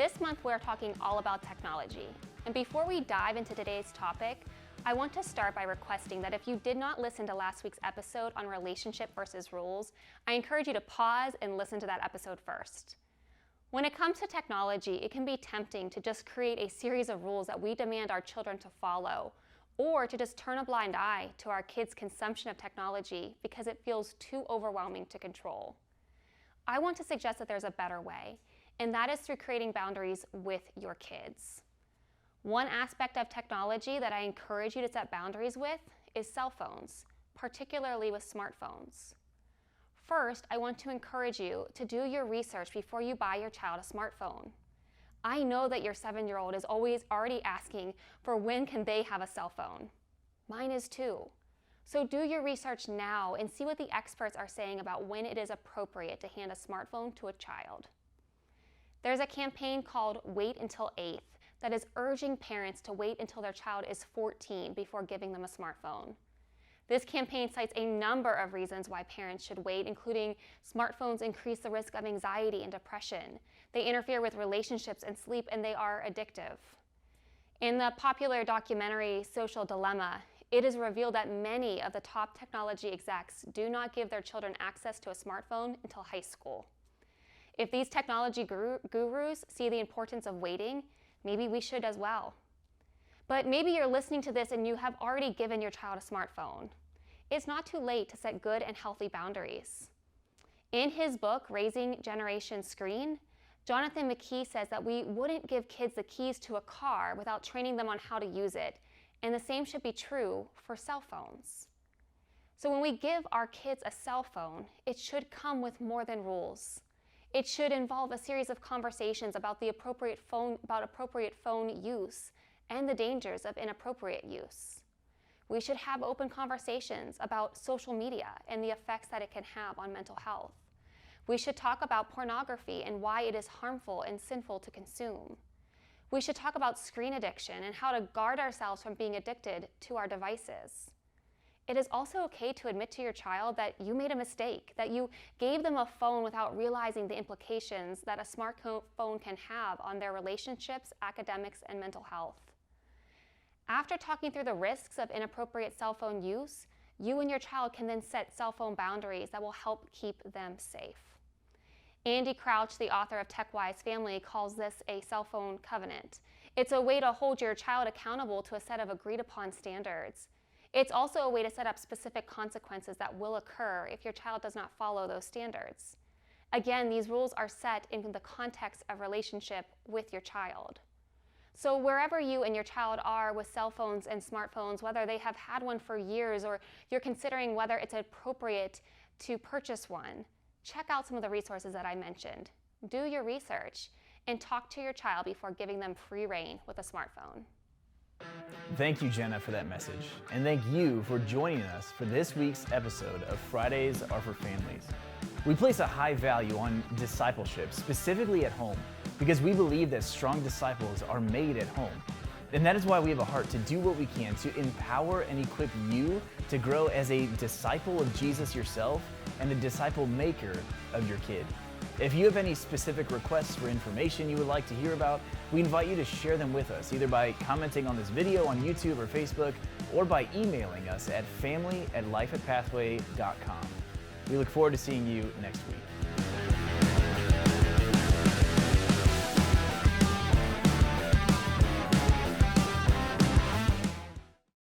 This month we're talking all about technology. And before we dive into today's topic, I want to start by requesting that if you did not listen to last week's episode on relationship versus rules, I encourage you to pause and listen to that episode first. When it comes to technology, it can be tempting to just create a series of rules that we demand our children to follow, or to just turn a blind eye to our kids' consumption of technology because it feels too overwhelming to control. I want to suggest that there's a better way, and that is through creating boundaries with your kids. One aspect of technology that I encourage you to set boundaries with is cell phones, particularly with smartphones. First, I want to encourage you to do your research before you buy your child a smartphone. I know that your 7-year-old is already asking for when can they have a cell phone. Mine is too. So do your research now and see what the experts are saying about when it is appropriate to hand a smartphone to a child. There's a campaign called Wait Until 8th that is urging parents to wait until their child is 14 before giving them a smartphone. This campaign cites a number of reasons why parents should wait, including smartphones increase the risk of anxiety and depression. They interfere with relationships and sleep, and they are addictive. In the popular documentary Social Dilemma, it is revealed that many of the top technology execs do not give their children access to a smartphone until high school. If these technology gurus see the importance of waiting, maybe we should as well. But maybe you're listening to this and you have already given your child a smartphone. It's not too late to set good and healthy boundaries. In his book, Raising Generation Screen, Jonathan McKee says that we wouldn't give kids the keys to a car without training them on how to use it, and the same should be true for cell phones. So when we give our kids a cell phone, it should come with more than rules. It should involve a series of conversations about appropriate phone use and the dangers of inappropriate use. We should have open conversations about social media and the effects that it can have on mental health. We should talk about pornography and why it is harmful and sinful to consume. We should talk about screen addiction and how to guard ourselves from being addicted to our devices. It is also okay to admit to your child that you made a mistake, that you gave them a phone without realizing the implications that a smartphone can have on their relationships, academics, and mental health. After talking through the risks of inappropriate cell phone use, you and your child can then set cell phone boundaries that will help keep them safe. Andy Crouch, the author of TechWise Family, calls this a cell phone covenant. It's a way to hold your child accountable to a set of agreed upon standards. It's also a way to set up specific consequences that will occur if your child does not follow those standards. Again, these rules are set in the context of relationship with your child. So wherever you and your child are with cell phones and smartphones, whether they have had one for years or you're considering whether it's appropriate to purchase one, check out some of the resources that I mentioned. Do your research and talk to your child before giving them free rein with a smartphone. Thank you, Jenna, for that message. And thank you for joining us for this week's episode of Fridays Are for Families. We place a high value on discipleship, specifically at home, because we believe that strong disciples are made at home. And that is why we have a heart to do what we can to empower and equip you to grow as a disciple of Jesus yourself and a disciple maker of your kid. If you have any specific requests for information you would like to hear about, we invite you to share them with us, either by commenting on this video on YouTube or Facebook, or by emailing us at family@lifeatpathway.com. We look forward to seeing you next week.